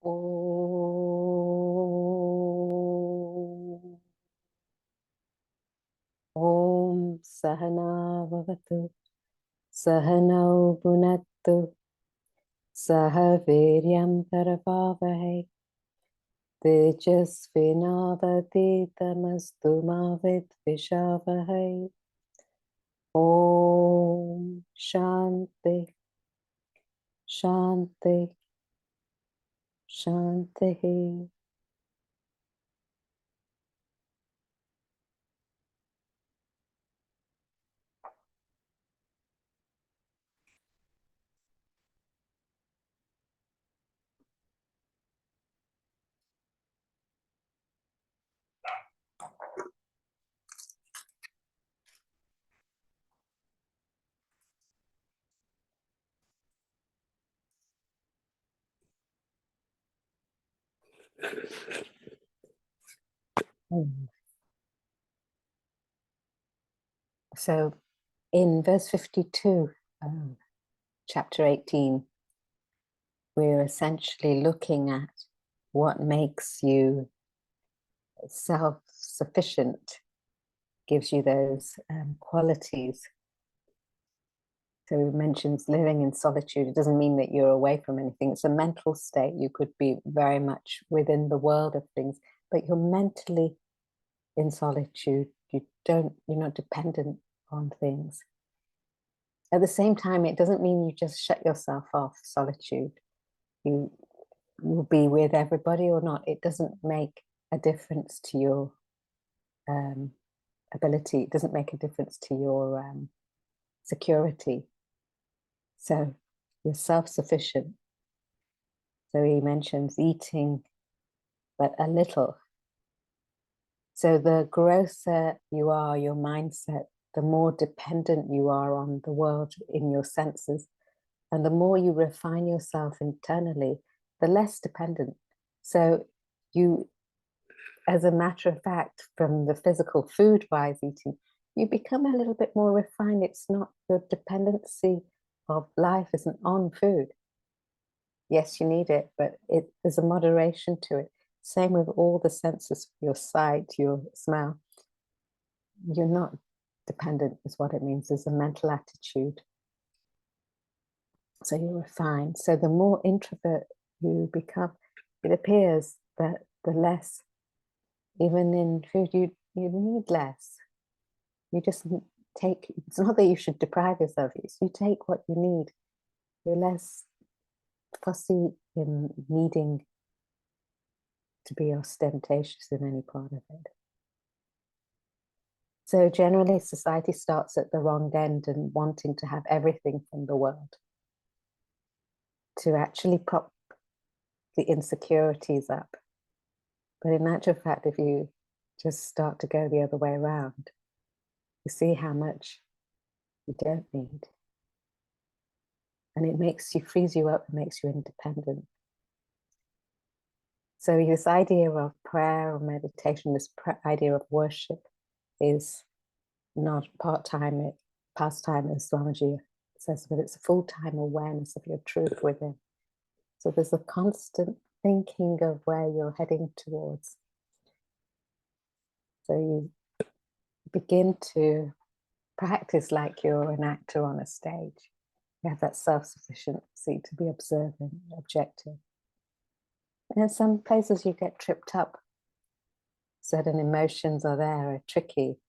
Om Om Sahana Vavatu Sahano Bhunattu Saha Viryam Karavavahe Tejasvinavaditamastu ma Vidvishavahe. Om Shanti Shanti Shanti. So in verse 52, chapter 18, we're essentially looking at what makes you self-sufficient, gives you those qualities. So it mentions living in solitude. It doesn't mean that you're away from anything. It's a mental state. You could be very much within the world of things, but you're mentally in solitude. You're not dependent on things. At the same time, it doesn't mean you just shut yourself off solitude. You will be with everybody or not. It doesn't make a difference to your ability. It doesn't make a difference to your security. So you're self-sufficient. So he mentions eating, but a little. So the grosser you are, your mindset, the more dependent you are on the world in your senses. And the more you refine yourself internally, the less dependent. So you, as a matter of fact, from the physical food-wise eating, you become a little bit more refined. It's not, your dependency of life isn't on food. Yes, you need it, but there's a moderation to it. Same with all the senses, your sight, your smell. You're not dependent is what it means. There's a mental attitude. So you're refined. So the more introvert you become, it appears that the less, even in food, you need less. You just take, it's not that you should deprive yourself, it's you take what you need. You're less fussy in needing to be ostentatious in any part of it. So generally society starts at the wrong end and wanting to have everything from the world to actually prop the insecurities up. But in actual fact, if you just start to go the other way around, you see how much you don't need. And it frees you up, it makes you independent. So this idea of prayer or meditation, this idea of worship is not part-time, pastime, as Swamiji says, but it's a full-time awareness of your truth within. So there's a constant thinking of where you're heading towards. So you begin to practice like you're an actor on a stage. You have that self-sufficiency to be observant, objective. And in some places you get tripped up. Certain emotions are there, are tricky.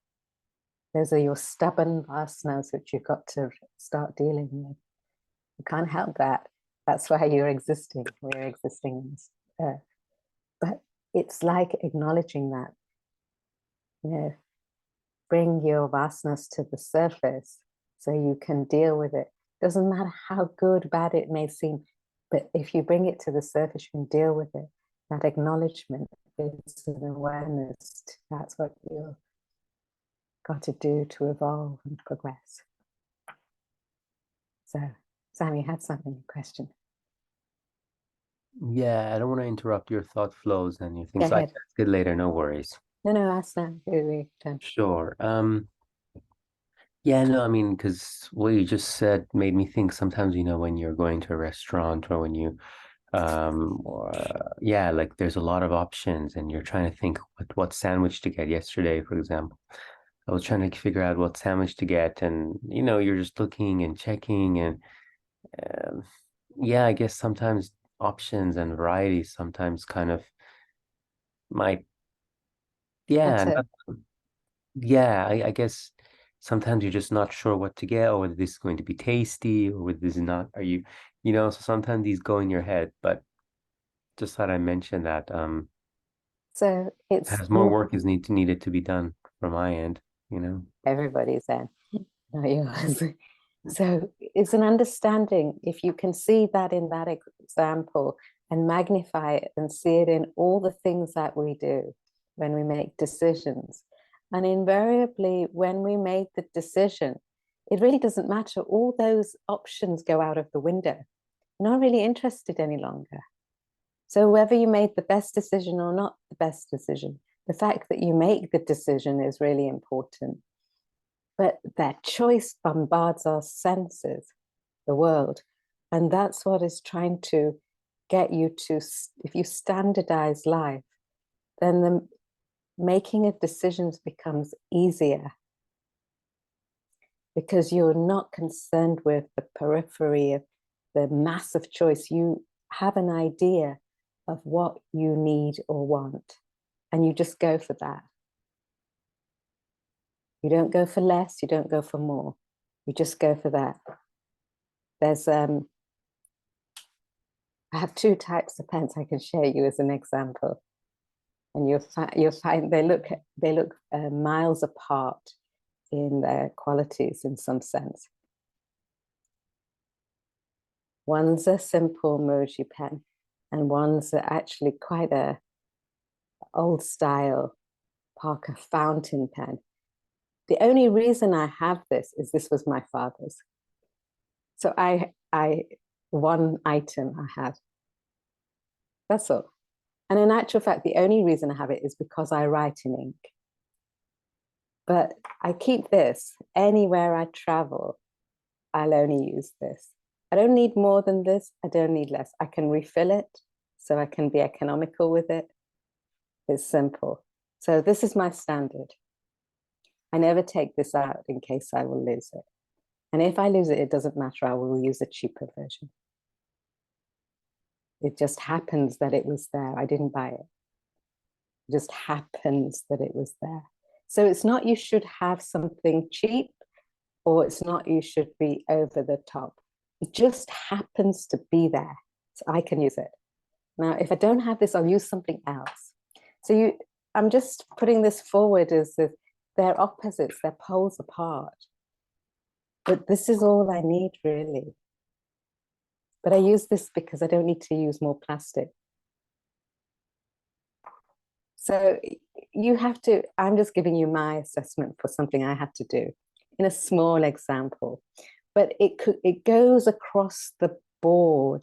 Those are your stubborn vasanas which you've got to start dealing with. You can't help that. That's why you're existing. We're existing in this earth. But it's like acknowledging that. Bring your vasanas to the surface so you can deal with it. Doesn't matter how good, bad it may seem, but if you bring it to the surface, you can deal with it. That acknowledgement is an awareness. That's what you've got to do to evolve and progress. So, Sam, you had something, a question? Yeah, I don't want to interrupt your thought flows and your things. Go So I ahead. can ask it later, no worries. No, ask now. Really done. Sure. Yeah, no, I mean, because what you just said made me think sometimes, when you're going to a restaurant or when you Yeah, like there's a lot of options and you're trying to think what sandwich to get. Yesterday, for example, I was trying to figure out what sandwich to get, and you're just looking and checking, and um, yeah, I guess sometimes options and varieties sometimes kind of might, yeah, Matter. yeah, I guess sometimes you're just not sure what to get, or whether this is going to be tasty, or whether this is not. So sometimes these go in your head, but just thought I mentioned that So it's as more work is needed to be done from my end. everybody's end, not yours. So it's an understanding. If you can see that in that example and magnify it and see it in all the things that we do when we make decisions. And invariably, when we make the decision, it really doesn't matter. All those options go out of the window. You're not really interested any longer. So whether you made the best decision or not the best decision, the fact that you make the decision is really important. But that choice bombards our senses, the world. And that's what is trying to get you to, if you standardize life, then the making of decisions becomes easier because you're not concerned with the periphery of the massive choice. You have an idea of what you need or want, and you just go for that. You don't go for less, you don't go for more. You just go for that. There's I have two types of pens I can share you as an example, and you'll find they look miles apart in their qualities in some sense. One's a simple emoji pen, and one's actually quite a old style Parker fountain pen. The only reason I have this was my father's. So I one item I have. That's all. And in actual fact, the only reason I have it is because I write in ink. But I keep this anywhere I travel. I'll only use this. I don't need more than this. I don't need less. I can refill it, so I can be economical with it. It's simple. So this is my standard. I never take this out in case I will lose it. And if I lose it, it doesn't matter. I will use a cheaper version. It just happens that it was there. I didn't buy it. It just happens that it was there. So it's not you should have something cheap, or it's not you should be over the top. It just happens to be there. So I can use it. Now, if I don't have this, I'll use something else. So I'm just putting this forward as if they're opposites, they're poles apart. But this is all I need, really. But I use this because I don't need to use more plastic. So you have to, I'm just giving you my assessment for something I had to do in a small example. But it goes across the board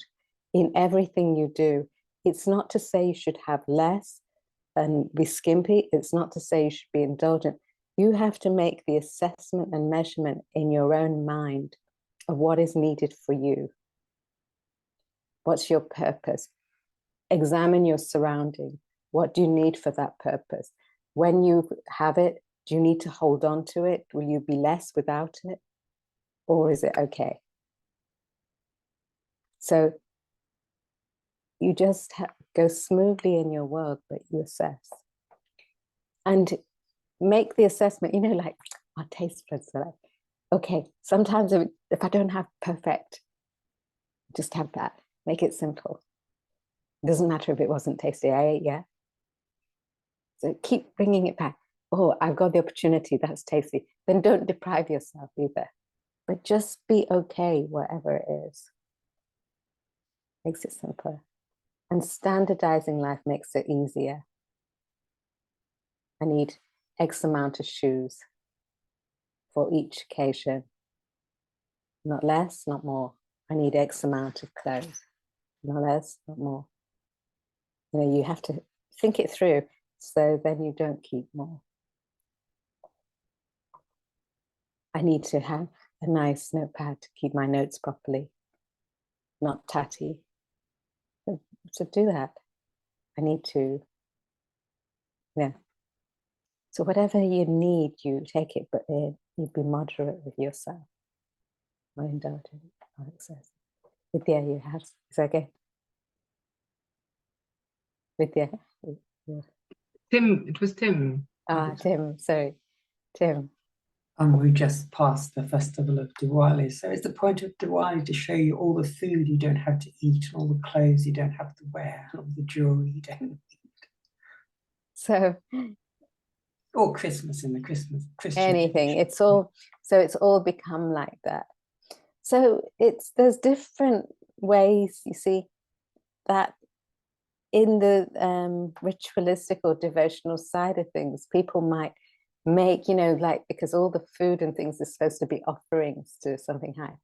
in everything you do. It's not to say you should have less and be skimpy. It's not to say you should be indulgent. You have to make the assessment and measurement in your own mind of what is needed for you. What's your purpose? Examine your surrounding. What do you need for that purpose? When you have it, do you need to hold on to it? Will you be less without it? Or is it okay? So you just go smoothly in your world, but you assess. And make the assessment, like our taste buds are like, okay, sometimes if I don't have perfect, just have that. Make it simple. It doesn't matter if it wasn't tasty. I ate, yeah. So keep bringing it back. Oh, I've got the opportunity. That's tasty. Then don't deprive yourself either. But just be okay, whatever it is. Makes it simpler. And standardizing life makes it easier. I need X amount of shoes for each occasion. Not less, not more. I need X amount of clothes. Not less, not more. You have to think it through so then you don't keep more. I need to have a nice notepad to keep my notes properly, not tatty. to do that, I need to, yeah. So whatever you need, you take it, but you be moderate with yourself, not indulgent, not excessive. Vidya, you have, is that okay? Vidya? Yeah. Tim, it was Tim. Tim, sorry. Tim. We just passed the festival of Diwali. So is the point of Diwali to show you all the food you don't have to eat, and all the clothes you don't have to wear, and all the jewelry you don't need? So, or Christmas in the Christian anything. tradition. It's all, so it's all become like that. So there's different ways, you see, that in the ritualistic or devotional side of things, people might make, like, because all the food and things are supposed to be offerings to something high.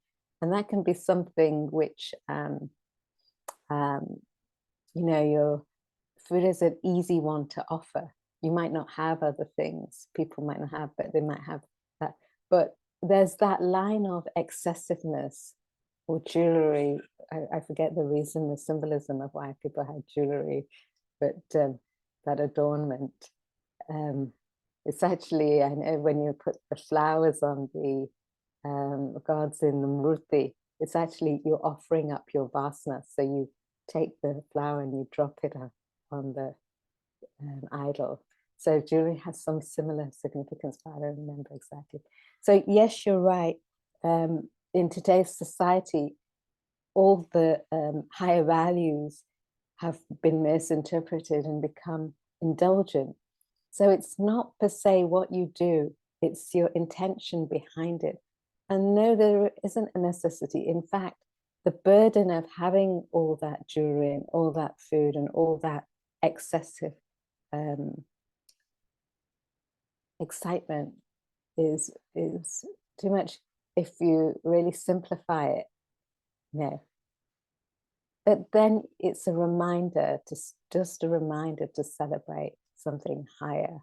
And that can be something which, your food is an easy one to offer. You might not have other things, people might not have, but they might have that. But there's that line of excessiveness or jewelry. I forget the reason, the symbolism of why people had jewelry, but that adornment. It's actually, I know when you put the flowers on the gods in the murti, it's actually you're offering up your vasana. So you take the flower and you drop it on the idol. So jewelry has some similar significance, but I don't remember exactly. So yes, you're right. In today's society, all the higher values have been misinterpreted and become indulgent. So it's not per se what you do, it's your intention behind it. And no, there isn't a necessity. In fact, the burden of having all that jewelry and all that food and all that excessive excitement is too much if you really simplify it. No. But then it's a reminder, just a reminder to celebrate something higher,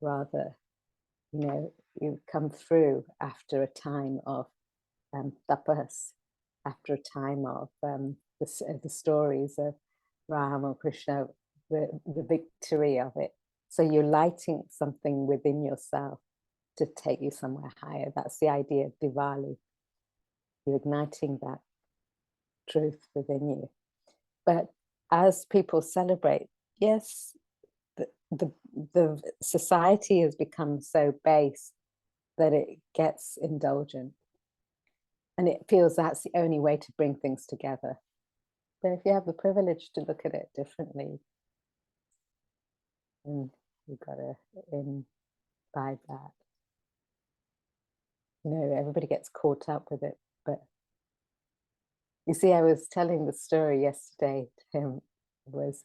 rather, you come through after a time of tapas, after a time of the stories of Ram and Krishna, the victory of it. So you're lighting something within yourself to take you somewhere higher. That's the idea of Diwali. You're igniting that truth within you. But as people celebrate, yes, the society has become so base that it gets indulgent. And it feels that's the only way to bring things together. But if you have the privilege to look at it differently, then you've got to imbibe that. Everybody gets caught up with it. But you see, I was telling the story yesterday to him, was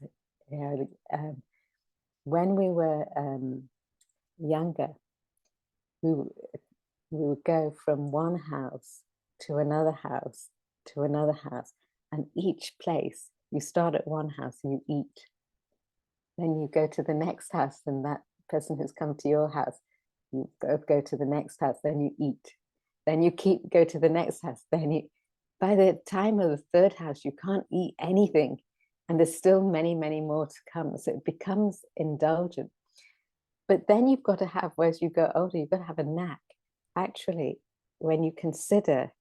when we were younger, we would go from one house to another house to another house, and each place you start at one house and you eat, then you go to the next house, and that person who's come to your house, you go to the next house, then you eat, then you go to the next house, then you, by the time of the third house, you can't eat anything, and there's still many, many more to come. So it becomes indulgent. But then you've got to have, as you go older, you've got to have a knack. Actually, when you consider,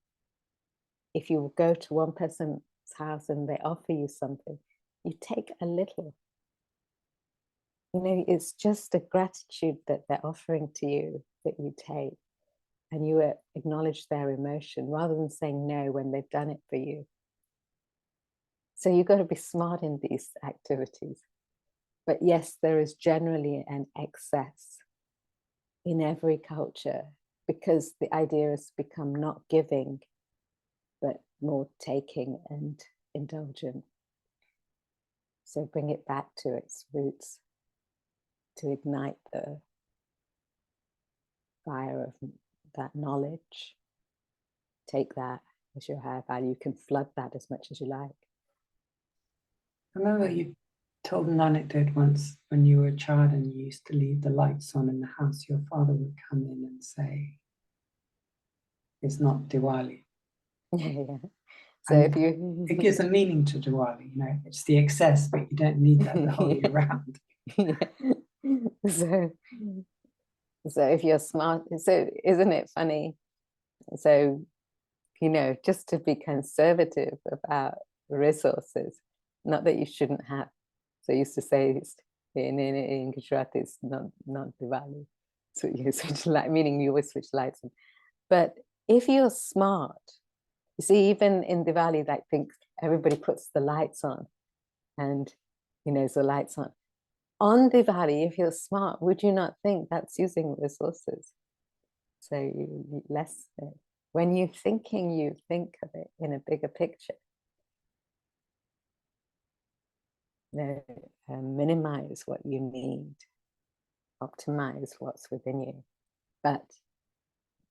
if you go to one person's house and they offer you something, you take a little. It's just a gratitude that they're offering to you that you take, and you acknowledge their emotion rather than saying no when they've done it for you. So you've got to be smart in these activities. But yes, there is generally an excess in every culture, because the idea has become not giving, but more taking and indulgent. So bring it back to its roots, to ignite the fire of that knowledge. Take that as your higher value. You can flood that as much as you like. I remember you told an anecdote once when you were a child and you used to leave the lights on in the house. Your father would come in and say, "It's not Diwali." Yeah. So And if you it gives a meaning to Diwali, you know, it's the excess, but you don't need that the whole year round. so so if you're smart, so isn't it funny? So, you know, just to be conservative about resources, not that you shouldn't have. So I used to say in Gujarati, it's not Diwali. So you switch light, meaning you always switch lights on. But if you're smart, you see, even in Diwali, I think everybody puts the lights on, and you know, so lights on. On Diwali, if you're smart, would you not think that's using resources? So less, when you're thinking, you think of it in a bigger picture. You know, minimize what you need, optimize what's within you. But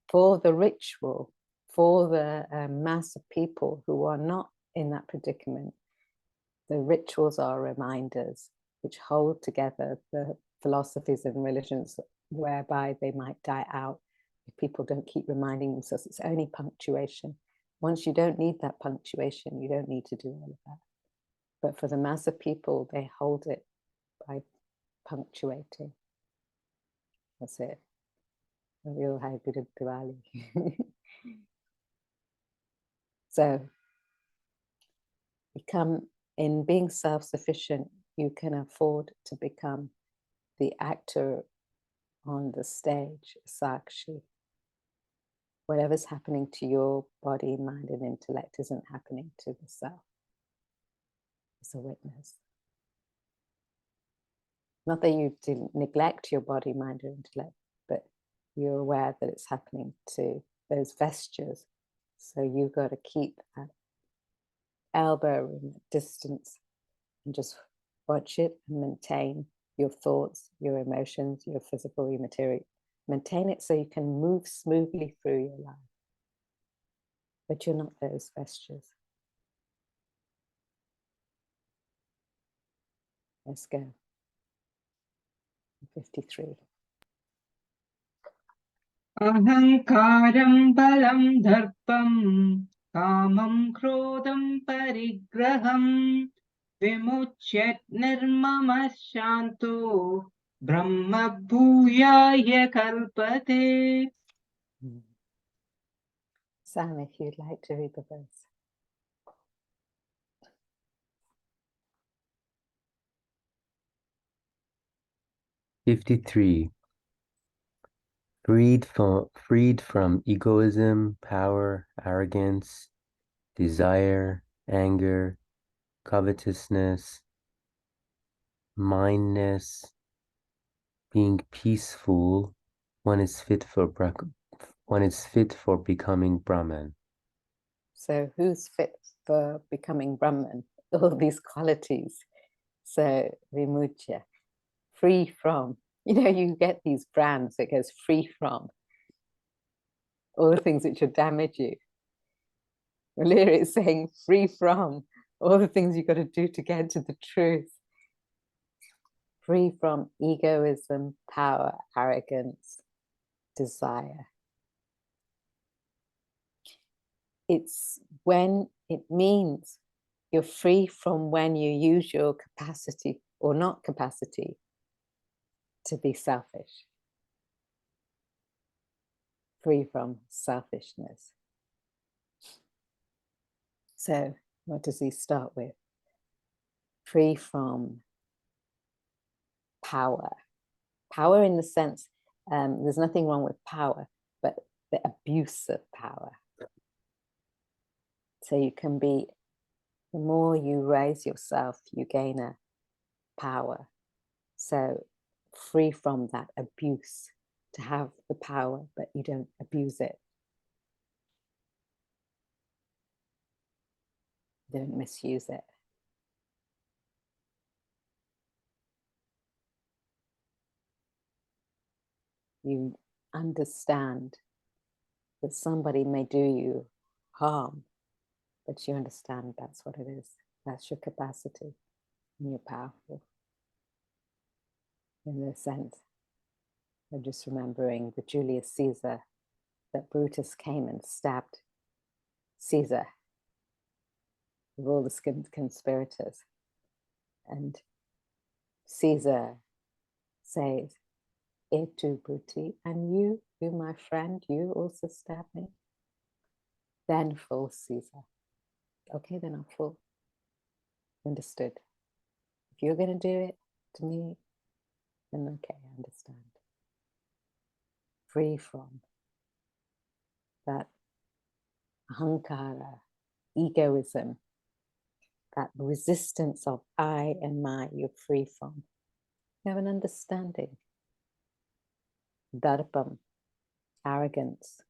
for the ritual, for the mass of people who are not in that predicament, the rituals are reminders which hold together the philosophies and religions whereby they might die out if people don't keep reminding themselves. It's only punctuation. Once you don't need that punctuation, you don't need to do all of that. But for the mass of people, they hold it by punctuating. That's it. A real hybrid Diwali. So in being self-sufficient, you can afford to become the actor on the stage, Sakshi. Whatever's happening to your body, mind, and intellect isn't happening to the self. It's a witness. Not that you neglect your body, mind, or intellect, but you're aware that it's happening to those vestures. So you've got to keep that elbow room distance and just watch it and maintain your thoughts, your emotions, your physical, your material. Maintain it so you can move smoothly through your life. But you're not those vestures. Let's go. 53. Ahankaram balam dharpam kamam krodam parigraham vimuchyat nirmama shanto brahma bhuyaya kalpate. Sam, if you'd like to read the verse. '53. Freed from egoism, power, arrogance, desire, anger, covetousness, mindness, being peaceful, one is fit for becoming Brahman. So who's fit for becoming Brahman? All these qualities. So vimucya, free from. You know, you get these brands that goes free from all the things which will damage you. Malira is saying free from all the things you've got to do to get to the truth. Free from egoism, power, arrogance, desire. It's when it means you're free from when you use your capacity or not capacity to be selfish. Free from selfishness. So what does he start with? Free from power. Power in the sense, there's nothing wrong with power, but the abuse of power. So you can be, the more you raise yourself, you gain a power. So free from that abuse, to have the power, but you don't abuse it. Don't misuse it. You understand that somebody may do you harm, but you understand that's what it is. That's your capacity, and you're powerful. In this sense, I'm just remembering the Julius Caesar, that Brutus came and stabbed Caesar. of all the conspirators. And Caesar says, "E tu, Bruti, and you, my friend, you also stab me?" Then falls Caesar. Okay, then I'll fall. Understood. If you're going to do it to me, then okay, I understand. Free from that ahankara, egoism, that resistance of I and my, you're free from. You have an understanding. Darpam, arrogance.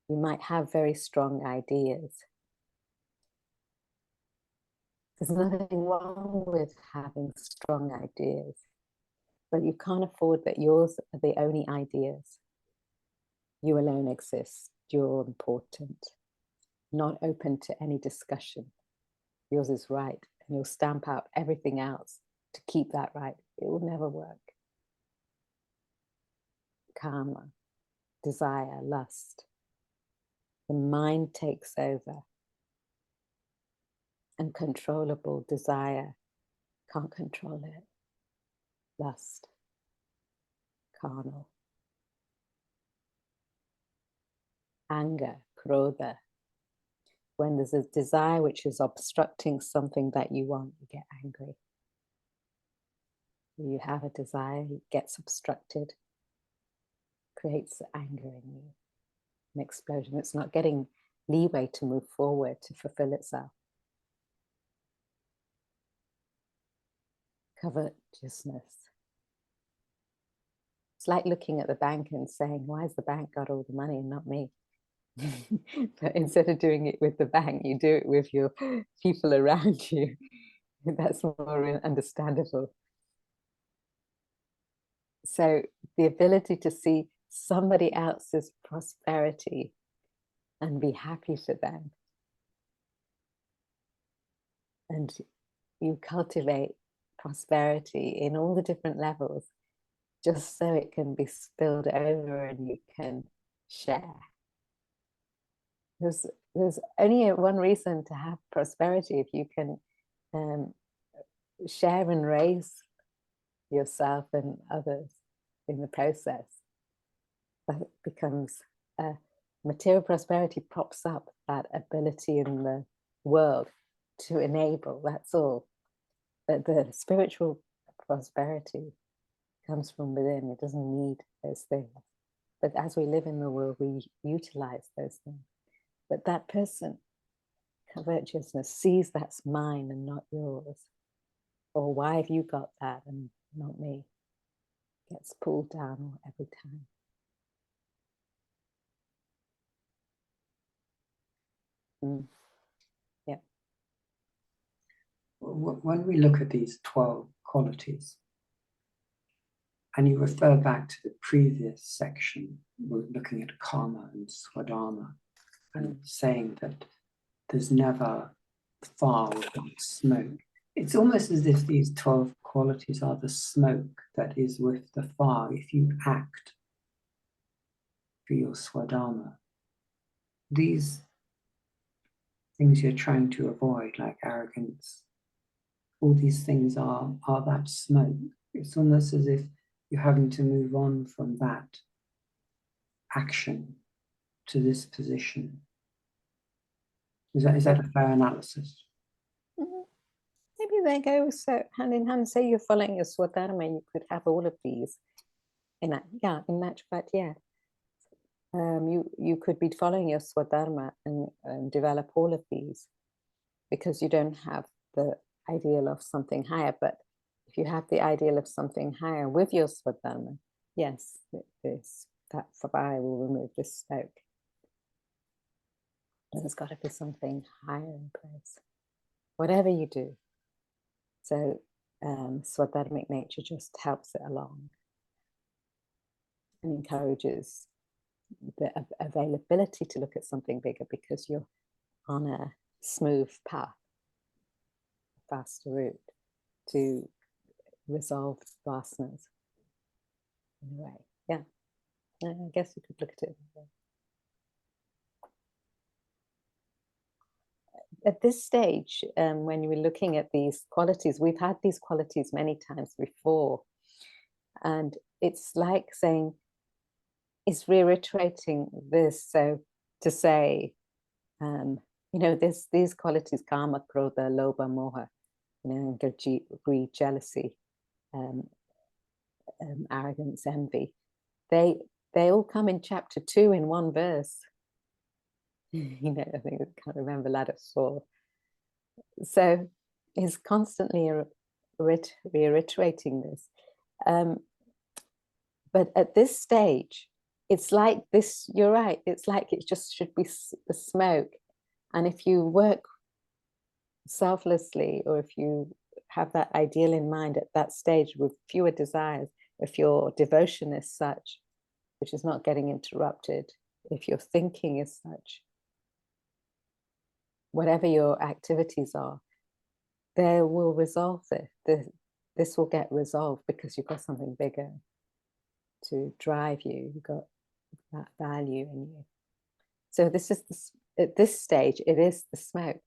You might have very strong ideas. There's nothing wrong with having strong ideas, but you can't afford that yours are the only ideas. You alone exist. You're important, not open to any discussion. Yours is right, and you'll stamp out everything else to keep that right. It will never work. Karma, desire, lust. The mind takes over. Uncontrollable desire, can't control it. Lust, carnal. Anger, krodha. When there's a desire which is obstructing something that you want, you get angry. You have a desire, it gets obstructed, creates anger in you, an explosion. It's not getting leeway to move forward, to fulfill itself. Covetousness. It's like looking at the bank and saying, why has the bank got all the money and not me? But instead of doing it with the bank, you do it with your people around you. That's more understandable. So the ability to see somebody else's prosperity and be happy for them. And you cultivate prosperity in all the different levels, just so it can be spilled over and you can share. There's only one reason to have prosperity: if you can share and raise yourself and others in the process. That becomes material prosperity, props up that ability in the world to enable. That's all. But the spiritual prosperity comes from within. It doesn't need those things. But as we live in the world, we utilize those things. But that person, covetousness, sees that's mine and not yours. Or why have you got that and not me? Gets pulled down every time. Yeah. When we look at these 12 qualities, and you refer back to the previous section, we're looking at karma and swadharma, and saying that there's never fire without smoke. It's almost as if these 12 qualities are the smoke that is with the fire. If you act for your swadharma, these things you're trying to avoid, like arrogance, all these things are that smoke. It's almost as if you're having to move on from that action to this position. Is that a fair analysis? Maybe they go so hand in hand. Say you're following your swadharma, you could have all of these. In that fact, yeah. You could be following your swadharma and develop all of these, because you don't have the ideal of something higher. But if you have the ideal of something higher with your swadharma, yes, that fire will remove this smoke. There's got to be something higher in place, whatever you do. So swadharmic nature just helps it along and encourages the availability to look at something bigger, because you're on a smooth path, a faster route to resolve vasanas in a way. Yeah, I guess you could look at it that way. at this stage, when we're looking at these qualities, we've had these qualities many times before. And it's like saying, it's reiterating this. So to say, these qualities, kama, krodha, lobha, moha, anger, greed, jealousy, arrogance, envy, they all come in chapter 2 in one verse. I think I can't remember ladder 4. So he's constantly reiterating this. But at this stage, it's like this, you're right, it's like it just should be the smoke. And if you work selflessly, or if you have that ideal in mind at that stage with fewer desires, if your devotion is such, which is not getting interrupted, if your thinking is such, whatever your activities are, they will resolve it. This will get resolved because you've got something bigger to drive you. You've got that value in you. So this is at this stage, it is the smoke,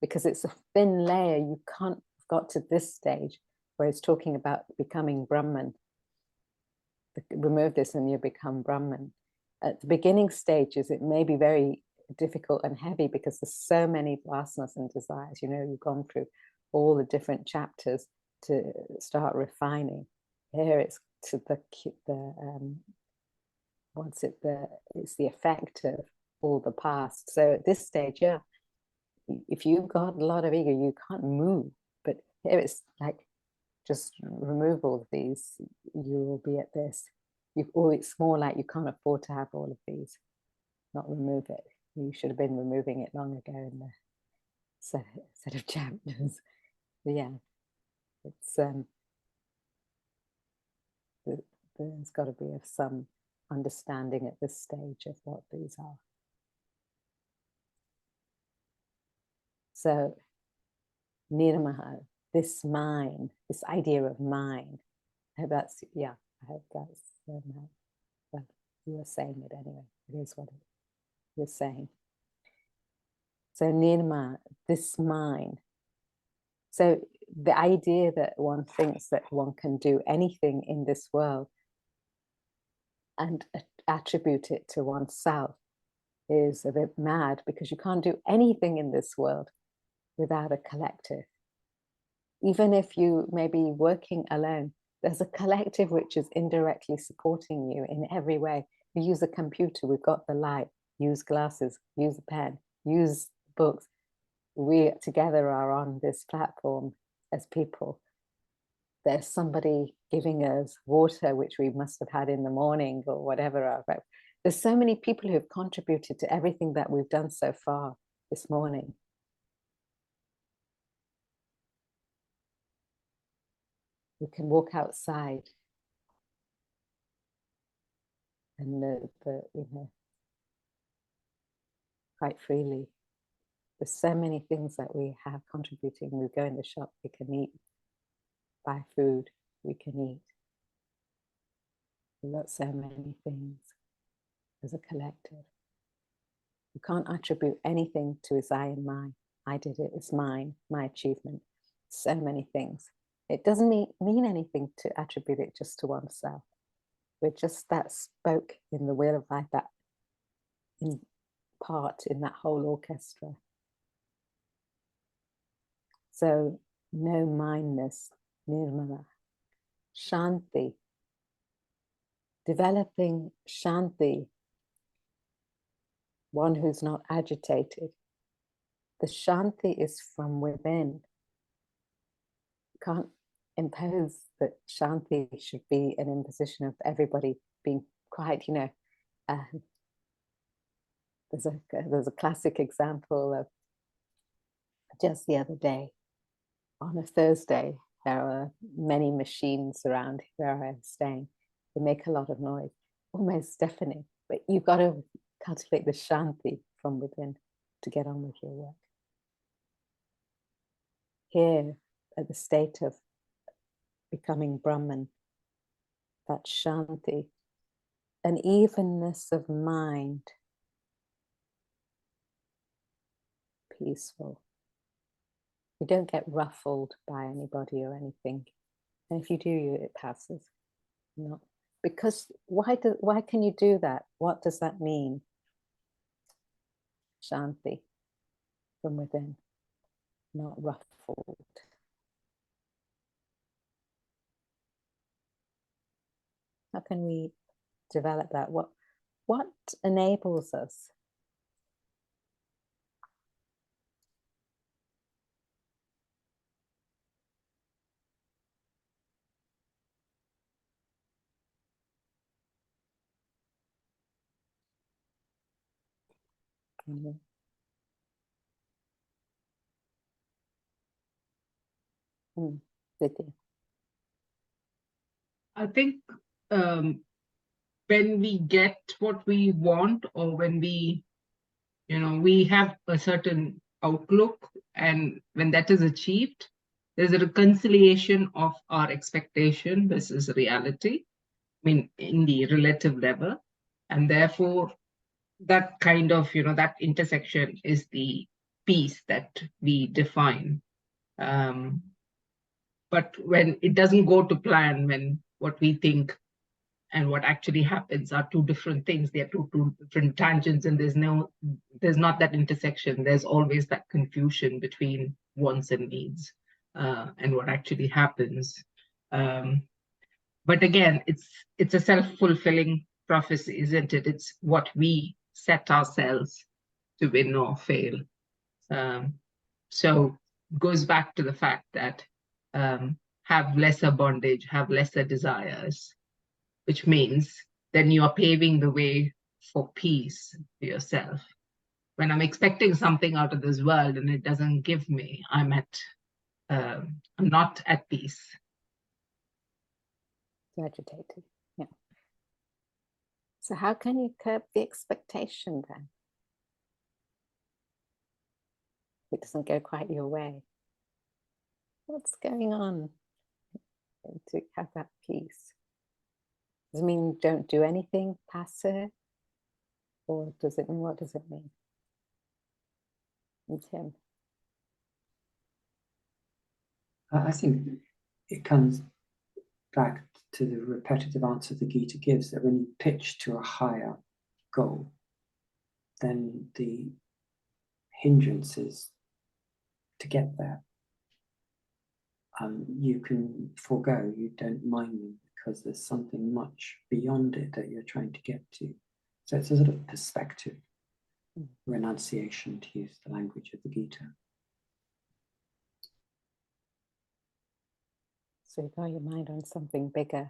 because it's a thin layer. You can't have got to this stage where it's talking about becoming Brahman. Remove this and you become Brahman. At the beginning stages, it may be very difficult and heavy because there's so many vasanas and desires. You've gone through all the different chapters to start refining. Here it's to it's the effect of all the past. So at this stage, yeah, if you've got a lot of ego, you can't move. But here it's like, just remove all of these, you will be at this. It's more like you can't afford to have all of these. Not remove it. You should have been removing it long ago in the set of chapters. But yeah, it's there's got to be some understanding at this stage of what these are. So nirmaha, this mind, this idea of mind. I hope that's well, you were saying it anyway. It is what you're saying. So nirma, this mind. So the idea that one thinks that one can do anything in this world and attribute it to oneself is a bit mad, because you can't do anything in this world without a collective. Even if you may be working alone, there's a collective which is indirectly supporting you in every way. You use a computer, we've got the light, use glasses, use a pen, use books. We together are on this platform as people. There's somebody giving us water, which we must have had in the morning or whatever. There's so many people who have contributed to everything that we've done so far this morning. We can walk outside and quite freely. There's so many things that we have contributing. We go in the shop, we can eat, buy food, we can eat. We've got so many things as a collective. You can't attribute anything to his I and mine. I did it, it's mine, my achievement. So many things. It doesn't mean anything to attribute it just to oneself. We're just that spoke in the wheel of life, that in part in that whole orchestra. So no mindness, nirmala, shanti, developing shanti, one who's not agitated. The shanti is from within. You can't impose that shanti should be an imposition of everybody being quiet. There's a classic example of just the other day. On a Thursday, there are many machines around where I'm staying. They make a lot of noise, almost deafening. But you've got to cultivate the shanti from within to get on with your work. Here, at the state of becoming Brahman, that shanti, an evenness of mind, peaceful, You don't get ruffled by anybody or anything. And if you do, it passes. Not because why can you do that? What does that mean? Shanti from within, not ruffled. How can we develop that? What enables us? Vidya. I think when we get what we want, or when we have a certain outlook, and when that is achieved, there's a reconciliation of our expectation versus reality, I mean, in the relative level. And therefore, that kind of, that intersection is the peace that we define. But when it doesn't go to plan, when what we think and what actually happens are two different things, they are two different tangents, and there's not that intersection. There's always that confusion between wants and needs, and what actually happens. But again, it's a self-fulfilling prophecy, isn't it? It's what we set ourselves to win or fail. So it goes back to the fact that have lesser bondage, have lesser desires, which means then you are paving the way for peace for yourself. When I'm expecting something out of this world and it doesn't give me, I'm not at peace. Agitated, yeah. So how can you curb the expectation then? It doesn't go quite your way. What's going on? And to have that peace. Does it mean don't do anything passive? Or does it mean, what does it mean? And Tim? I think it comes back to the repetitive answer the Gita gives, that when you pitch to a higher goal, then the hindrances to get there, you can forego, you don't mind them, because there's something much beyond it that you're trying to get to. So it's a sort of perspective renunciation, to use the language of the Gita. So you got your mind on something bigger.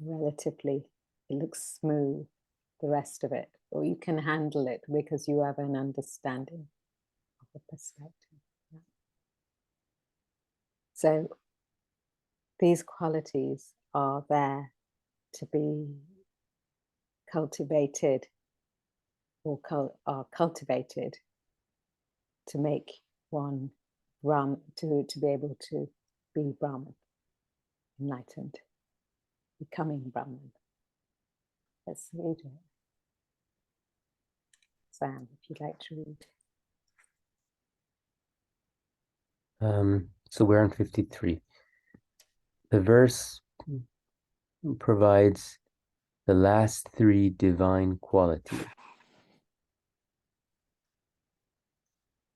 Relatively, it looks smooth, the rest of it, or you can handle it because you have an understanding of the perspective. Yeah. So these qualities are there to be cultivated, or are cultivated to make one Brahman, to be able to be Brahman, enlightened, becoming Brahman. Let's read it. Sam, if you'd like to read. So we're on 53. The verse provides the last three divine qualities.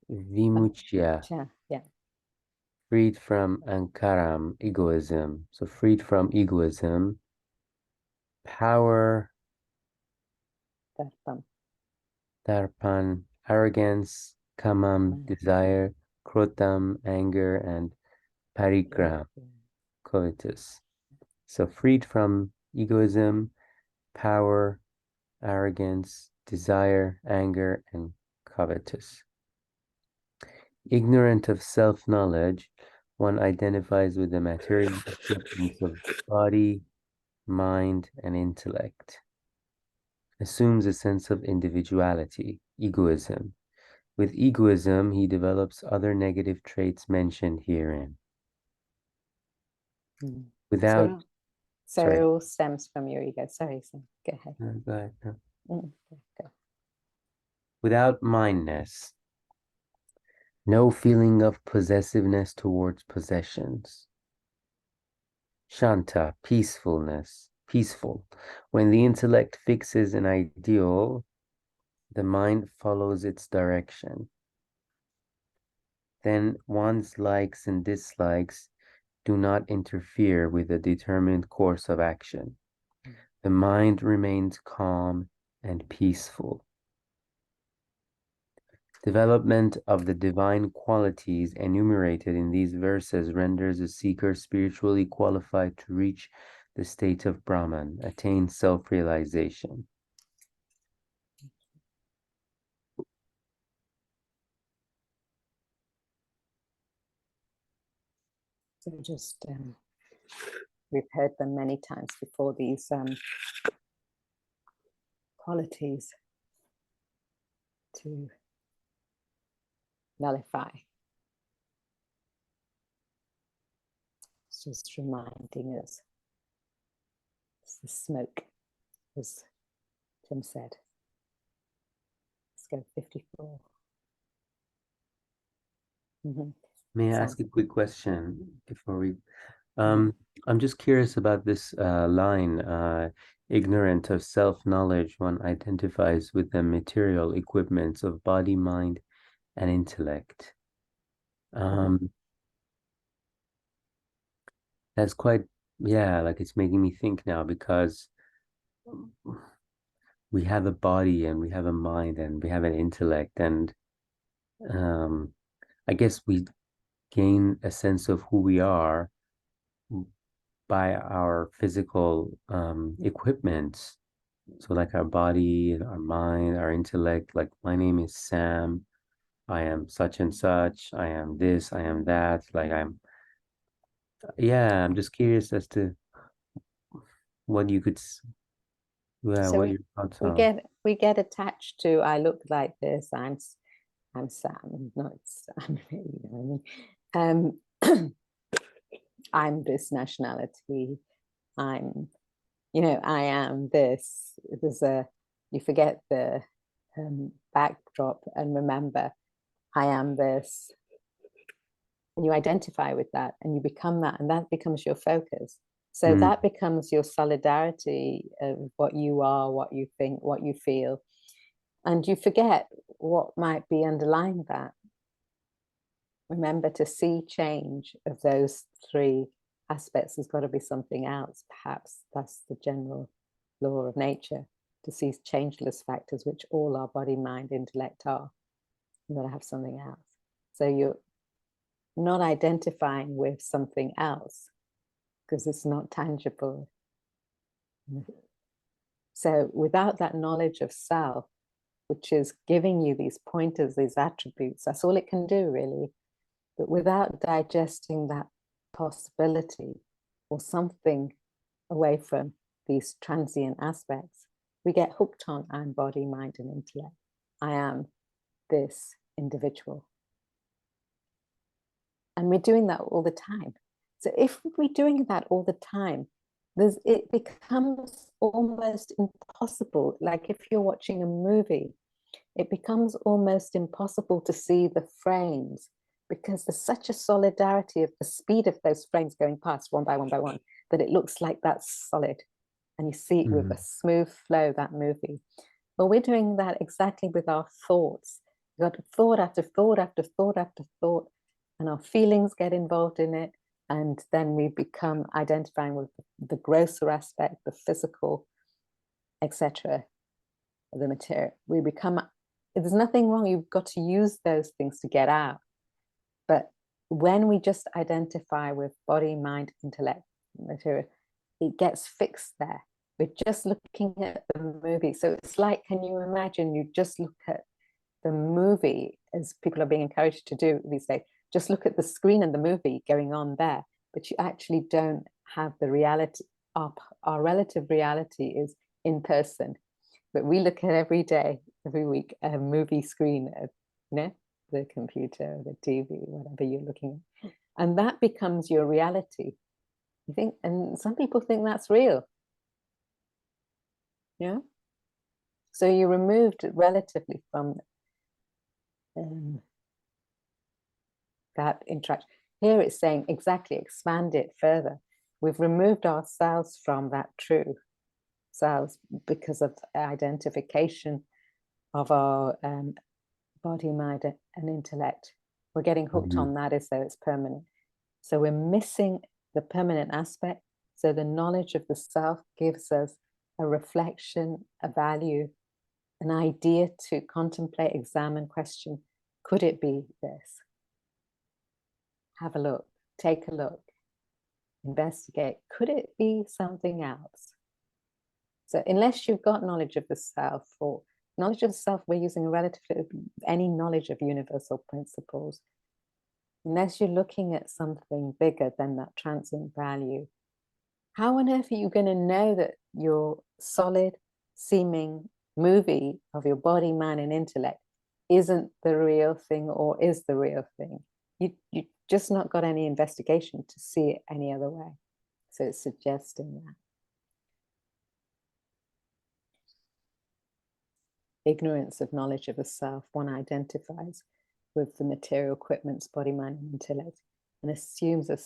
Vimuchya, Yeah. freed from ankaram, egoism. So freed from egoism. Power, darpan, arrogance. Kamam, desire. Krotam, anger. And parigram, covetous. So freed from egoism, power, arrogance, desire, anger, and covetous. Ignorant of self-knowledge, one identifies with the material acceptance of body, mind, and intellect. Assumes a sense of individuality, egoism. With egoism, he develops other negative traits mentioned herein. Without... So it all stems from your ego. Sorry, Sam. Go ahead. No, go ahead. No. Go. Without mindness, No feeling of possessiveness towards possessions. Shanta, peacefulness, peaceful. When the intellect fixes an ideal, the mind follows its direction. Then one's likes and dislikes do not interfere with a determined course of action. The mind remains calm and peaceful. Development of the divine qualities enumerated in these verses renders a seeker spiritually qualified to reach the state of Brahman, attain self-realization. So just we've heard them many times before, these qualities to nullify. It's just reminding us. It's the smoke, as Tim said. Let's go 54. May I ask a quick question before we... I'm just curious about this line, ignorant of self-knowledge, one identifies with the material equipments of body, mind, and intellect. That's quite, yeah, like it's making me think now, because we have a body and we have a mind and we have an intellect, and I guess we gain a sense of who we are by our physical equipment. So like our body, our mind, our intellect, like my name is Sam, I am such and such, I am this, I am that, like I'm just curious as to what you could, So what your thoughts are. we get attached to, I look like this, I'm Sam, not Sam, you know what I mean? I'm this nationality, I'm, I am this. You forget the backdrop and remember, I am this. And you identify with that and you become that, and that becomes your focus. So that becomes your solidarity of what you are, what you think, what you feel. And you forget what might be underlying that. Remember, to see change of those three aspects, there's got to be something else. Perhaps that's the general law of nature, to see changeless factors, which all our body, mind, intellect are. You've got to have something else. So you're not identifying with something else because it's not tangible. So without that knowledge of self, which is giving you these pointers, these attributes, that's all it can do, really. But without digesting that possibility or something away from these transient aspects, we get hooked on I'm body, mind, and intellect. I am this individual. And we're doing that all the time. So if we're doing that all the time, it becomes almost impossible. Like if you're watching a movie, it becomes almost impossible to see the frames because there's such a solidarity of the speed of those frames going past one by one by one that it looks like that's solid. And you see it with a smooth flow, that movie. Well, we're doing that exactly with our thoughts. We've got thought after thought after thought after thought, and our feelings get involved in it. And then we become identifying with the grosser aspect, the physical, etc., the material. We become, there's nothing wrong. You've got to use those things to get out. But when we just identify with body, mind, intellect, material, it gets fixed there. We're just looking at the movie. So it's like, can you imagine you just look at the movie, as people are being encouraged to do these days, just look at the screen and the movie going on there, but you actually don't have the reality. Our relative reality is in person, but we look at every day, every week, a movie screen, the computer, the TV, whatever you're looking at, and that becomes your reality. You think, and some people think that's real. Yeah. So you're removed relatively from that interaction. Here it's saying exactly, expand it further. We've removed ourselves from that true selves because of identification of our body, mind, and intellect. We're getting hooked on that as though it's permanent. So we're missing the permanent aspect. So the knowledge of the self gives us a reflection, a value, an idea to contemplate, examine, question. Could it be this? Have a look, take a look, investigate. Could it be something else? So unless you've got knowledge of the self, or knowledge of the self, we're using relatively any knowledge of universal principles. Unless you're looking at something bigger than that transient value, how on earth are you going to know that your solid seeming movie of your body, mind, and intellect isn't the real thing or is the real thing? You just not got any investigation to see it any other way. So it's suggesting that. Ignorance of knowledge of a self, one identifies with the material equipments, body, mind, and intellect, and assumes a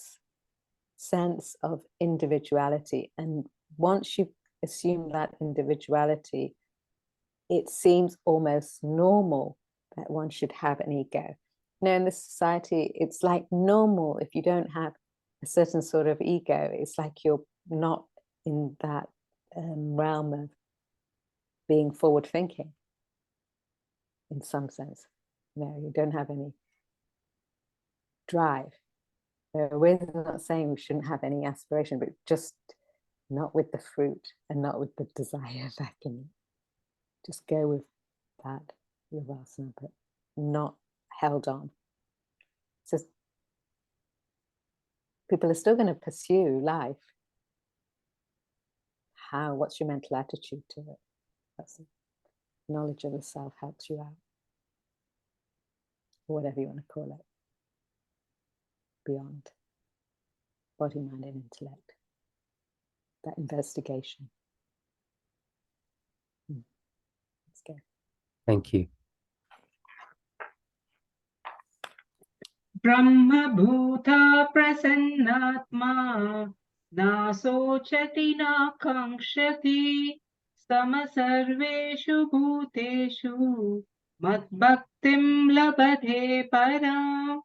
sense of individuality. And once you assume that individuality, it seems almost normal that one should have an ego. Now, in this society, it's like normal if you don't have a certain sort of ego. It's like you're not in that realm of being forward thinking in some sense. No, you don't have any drive. We're not saying we shouldn't have any aspiration, but just not with the fruit and not with the desire back in it. Just go with that, your vasana, but not held on. So people are still going to pursue life. What's your mental attitude to it? That's it. Knowledge of the self helps you out. Or whatever you want to call it. Beyond body, mind, and intellect. That investigation. Let's go. Thank you. Brahma bhuta prasannatma na sochati na kankshati sama sarveshu bhuteshu mat bhaktim labadhe param.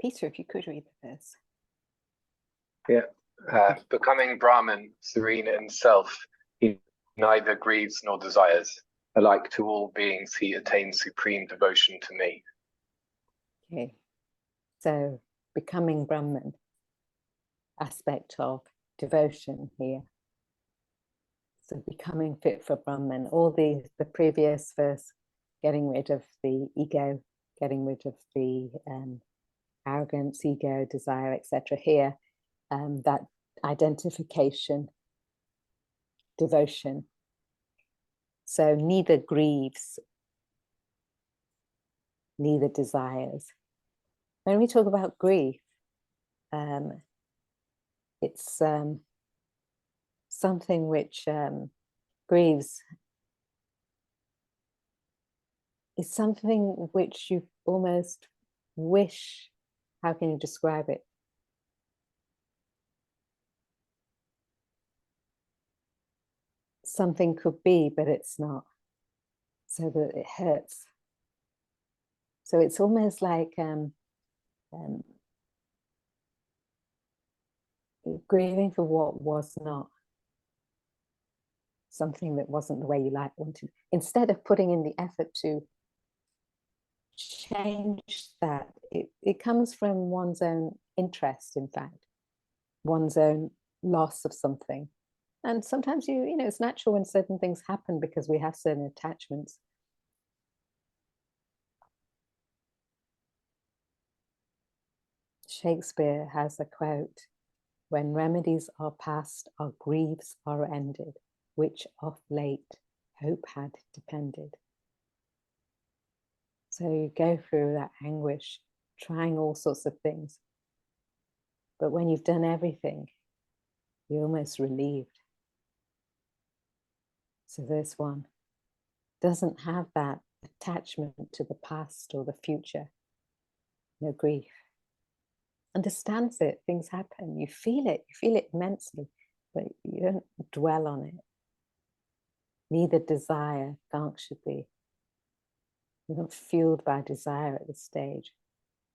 Peter, if you could read the verse. Yeah. Becoming Brahman, serene in self, he neither grieves nor desires. Alike to all beings, he attains supreme devotion to me. Okay. So, becoming Brahman, aspect of devotion here. So, becoming fit for Brahman. All the previous verse, getting rid of the ego, getting rid of the arrogance, ego, desire, etc. Here, that identification, devotion. So neither grieves, neither desires. When we talk about grief, it's something which grieves. It's something which you almost wish. How can you describe it? Something could be, but it's not. So that it hurts. So it's almost like grieving for what was not. Something that wasn't the way you wanted. Instead of putting in the effort to change that, it comes from one's own interest, in fact, one's own loss of something. And sometimes you know, it's natural when certain things happen because we have certain attachments. Shakespeare has a quote, "When remedies are past, our griefs are ended, which of late hope had depended." So you go through that anguish, trying all sorts of things. But when you've done everything, you're almost relieved. So this one doesn't have that attachment to the past or the future, no grief. Understands it, things happen, you feel it immensely, but you don't dwell on it. Neither desire, should be. You're not fueled by desire at this stage.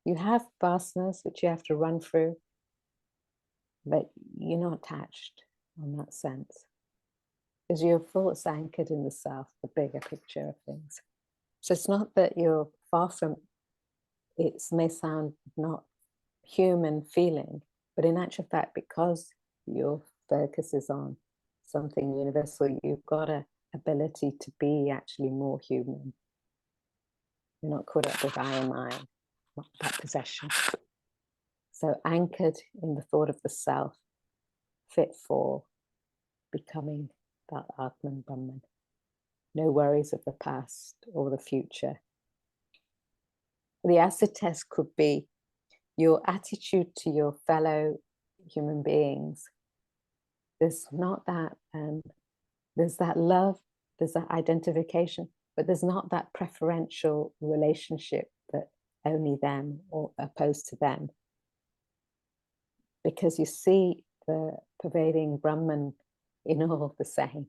You have vasanas which you have to run through, but you're not attached on that sense. Because your thoughts anchored in the self, the bigger picture of things. So it's not that you're far from, it may sound not human feeling, but in actual fact, because your focus is on something universal, you've got an ability to be actually more human. You're not caught up with I am mine, that possession. So anchored in the thought of the self, fit for becoming that Atman Brahman. No worries of the past or the future. The acid test could be your attitude to your fellow human beings. There's not that, there's that love, there's that identification, but there's not that preferential relationship that only them or opposed to them. Because you see the pervading Brahman in all the same.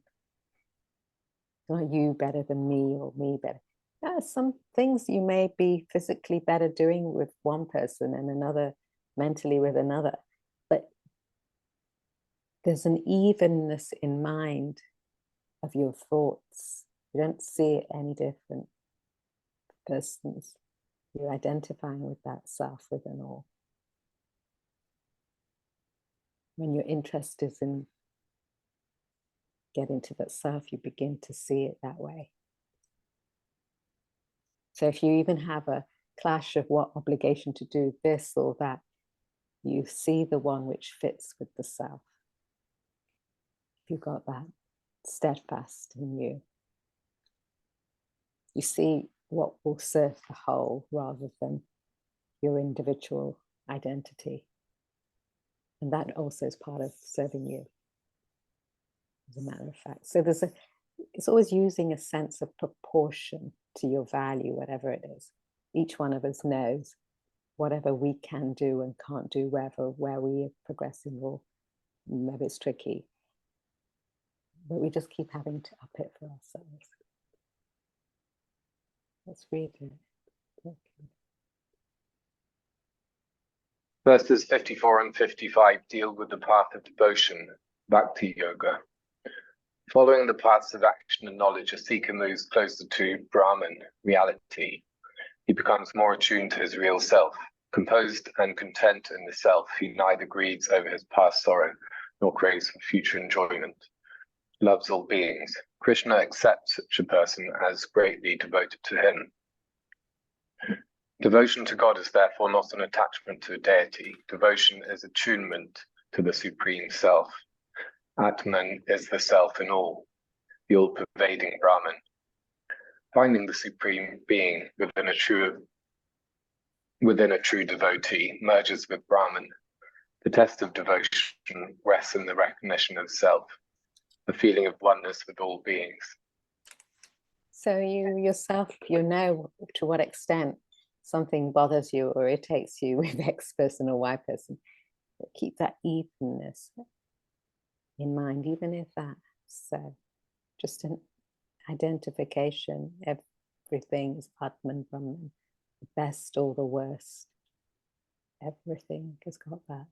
Not you better than me or me better. There are some things you may be physically better doing with one person and another mentally with another, but there's an evenness in mind of your thoughts. You don't see it any different persons. You're identifying with that self within all. When your interest is in getting to that self, you begin to see it that way. So if you even have a clash of what obligation to do this or that, you see the one which fits with the self. If you've got that steadfast in you, you see what will serve the whole rather than your individual identity. And that also is part of serving you, as a matter of fact. So it's always using a sense of proportion to your value, whatever it is. Each one of us knows whatever we can do and can't do, where we are progressing or maybe it's tricky. But we just keep having to up it for ourselves. Let's read it. Okay. Verses 54 and 55 deal with the path of devotion, Bhakti Yoga. Following the paths of action and knowledge, a seeker moves closer to Brahman, reality. He becomes more attuned to his real self. Composed and content in the self, he neither grieves over his past sorrow nor craves for future enjoyment. Loves all beings. Krishna accepts such a person as greatly devoted to him. Devotion to God is therefore not an attachment to a deity. Devotion is attunement to the Supreme Self. Atman is the self in all, the all-pervading Brahman. Finding the Supreme Being within a true devotee merges with Brahman. The test of devotion rests in the recognition of self, the feeling of oneness with all beings. So you yourself, you know to what extent something bothers you or irritates you with X person or Y person. But keep that evenness in mind, even if that's just an identification. Everything is Atman Brahman, the best or the worst. Everything has got that.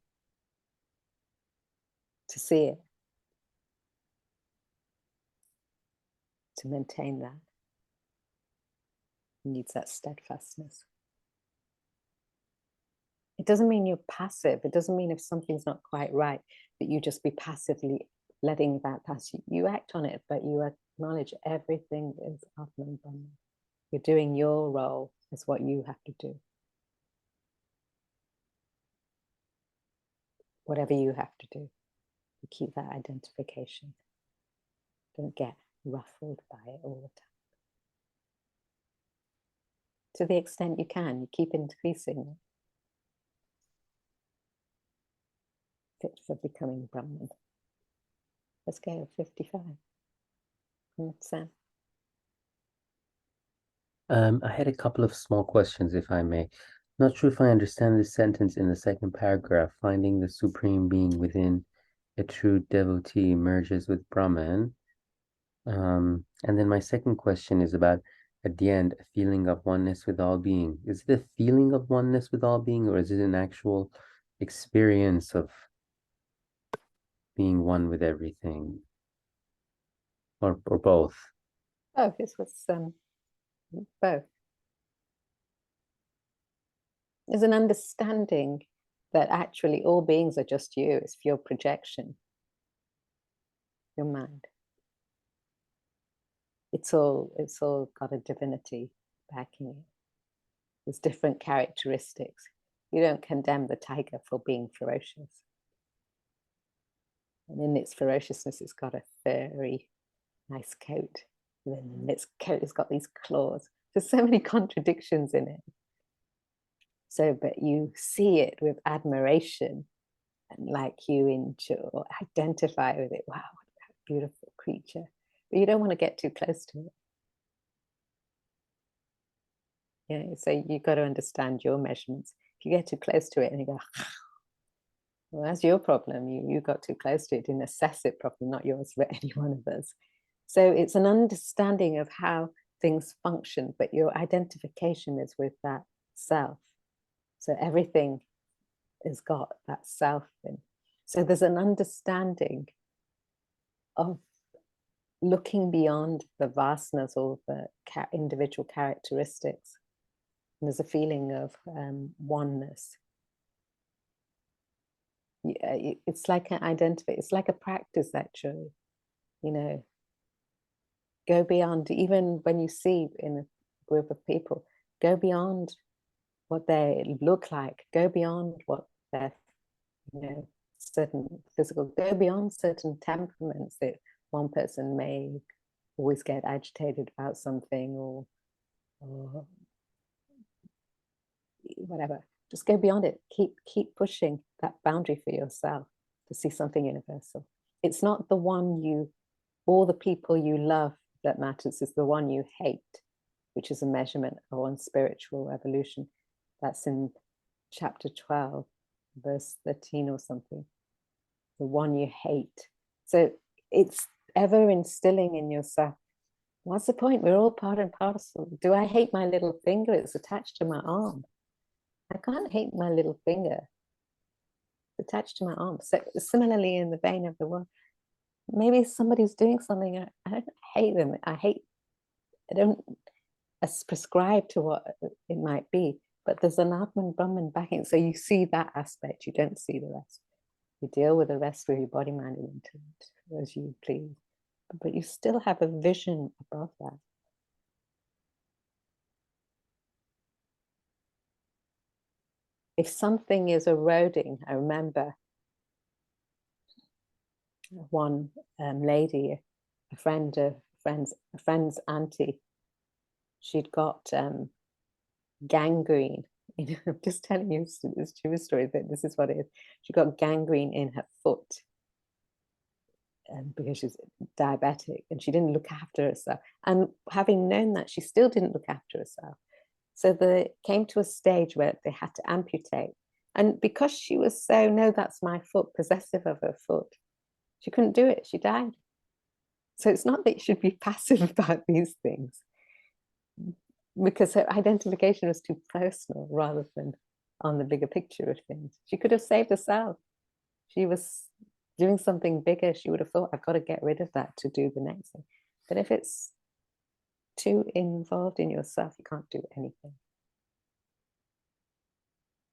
To see it, to maintain that, needs that steadfastness. It doesn't mean you're passive. It doesn't mean if something's not quite right that you just be passively letting that pass. You act on it, but you acknowledge everything is Atman Brahman. You're doing your role as what you have to do. Whatever you have to do, you keep that identification. Don't get ruffled by it all the time. To the extent you can, you keep increasing it. Fit for becoming Brahman. Let's go, 55. Sam. I had a couple of small questions, if I may. Not sure if I understand this sentence in the second paragraph. Finding the supreme being within a true devotee merges with Brahman. And then my second question is about, at the end, a feeling of oneness with all being. Is it a feeling of oneness with all being, or is it an actual experience of being one with everything, or both? Oh, this was both. There's an understanding that actually all beings are just you. It's your projection, your mind. It's all got a divinity backing it. There's different characteristics. You don't condemn the tiger for being ferocious. And in its ferociousness, it's got a very nice coat. And then in its coat, it's got these claws. There's so many contradictions in it. So, but you see it with admiration, and like you enjoy, identify with it. Wow, what a beautiful creature. But you don't want to get too close to it. Yeah, so you've got to understand your measurements. If you get too close to it and you go, well, that's your problem. You got too close to it, didn't assess it properly, not yours, for any one of us. So it's an understanding of how things function, but your identification is with that self. So everything has got that self in. So there's an understanding of looking beyond the vastness or the individual characteristics. And there's a feeling of oneness. Yeah, it's like an identity. It's like a practice, actually. You know, go beyond. Even when you see in a group of people, go beyond what they look like. Go beyond what they're, you know, certain physical. Go beyond certain temperaments that one person may always get agitated about something or whatever. Just go beyond it. Keep pushing that boundary for yourself to see something universal. It's not the one you, or the people you love that matters. It's the one you hate, which is a measurement of one's spiritual evolution. That's in chapter 12, verse 13 or something. The one you hate. So it's ever instilling in yourself, what's the point? We're all part and parcel. Do I hate my little finger? It's attached to my arm. I can't hate my little finger. It's attached to my arm. So similarly, in the vein of the one, maybe somebody's doing something. I don't hate them. I don't prescribe to what it might be. But there's an Atman Brahman backing. So you see that aspect. You don't see the rest. You deal with the rest with your body, mind, and intent as you please. But you still have a vision above that. If something is eroding, I remember one lady, a friend's auntie, she'd got gangrene. I'm just telling you this true story, but this is what it is. She got gangrene in her foot because she's diabetic and she didn't look after herself. And having known that, she still didn't look after herself. So they came to a stage where they had to amputate. And because she was so, no, that's my foot, possessive of her foot, she couldn't do it. She died. So it's not that you should be passive about these things, because her identification was too personal rather than on the bigger picture of things. She could have saved herself. She was doing something bigger. She would have thought, I've got to get rid of that to do the next thing. But if it's too involved in yourself, you can't do anything.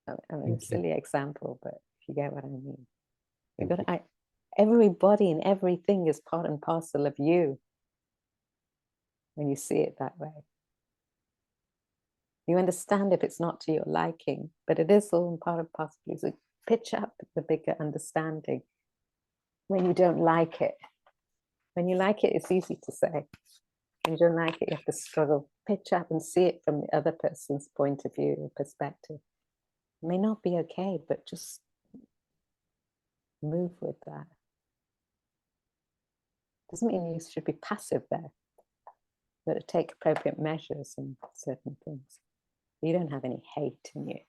I mean, a silly example, but if you get what I mean. You've got to, everybody and everything is part and parcel of you when you see it that way. You understand if it's not to your liking, but it is all part and parcel. So pitch up the bigger understanding when you don't like it. When you like it, it's easy to say. When you don't like it, you have to struggle. Pitch up and see it from the other person's point of view or perspective. It may not be okay, but just move with that. Doesn't mean you should be passive there. You've got to take appropriate measures in certain things. You don't have any hate in you.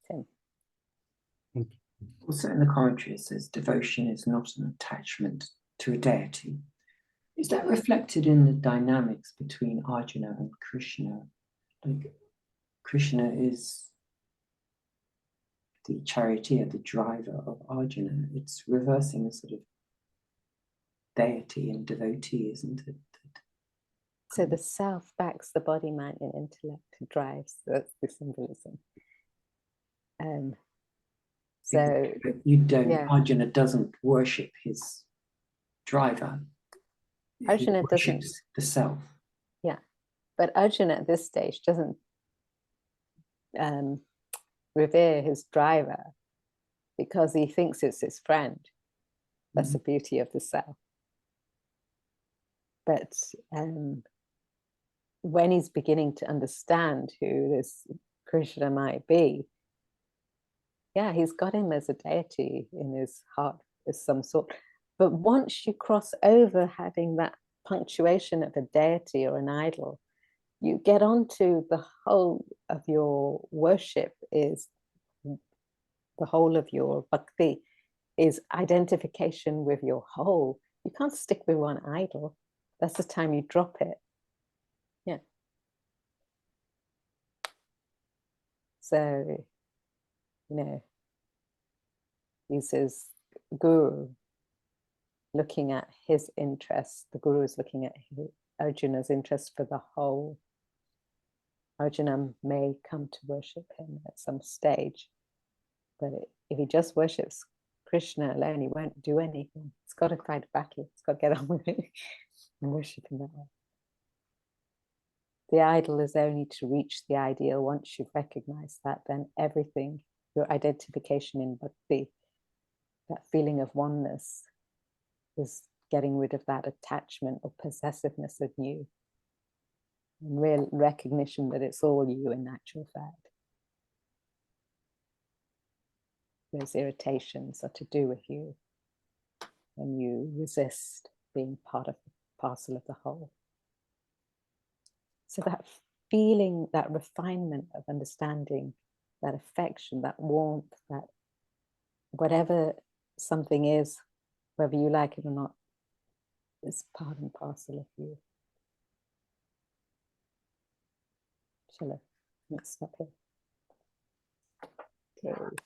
Tim. Also in the commentary it says devotion is not an attachment to a deity. Is that reflected in the dynamics between Arjuna and Krishna? Like Krishna is the charioteer, the driver of Arjuna. It's reversing a sort of deity and devotee, isn't it? So the self backs the body, mind, and intellect drives. That's the symbolism. So But you don't, yeah. Arjuna doesn't worship his driver. Arjuna He worships doesn't. the self. Yeah. But Arjuna at this stage doesn't revere his driver because he thinks it's his friend. That's the beauty of the self. But when he's beginning to understand who this Krishna might be, yeah, he's got him as a deity in his heart as some sort. But once you cross over having that punctuation of a deity or an idol, you get onto the whole of your worship is, the whole of your bhakti is identification with your whole. You can't stick with one idol. That's the time you drop it. Yeah. So, you know, this is guru looking at his interest. The guru is looking at Arjuna's interest for the whole. Arjuna may come to worship him at some stage, but if he just worships Krishna alone, he won't do anything. He's got to fight a battle. He's got to get on with it and worship him that way. The idol is only to reach the ideal. Once you've recognized that, then everything, your identification in bhakti, that feeling of oneness, is getting rid of that attachment or possessiveness of you. And real recognition that it's all you in actual fact. Those irritations are to do with you when you resist being part of the parcel of the whole. So that feeling, that refinement of understanding, that affection, that warmth, that whatever something is, whether you like it or not, is part and parcel of you. Shall I? Let's stop here. Okay, right,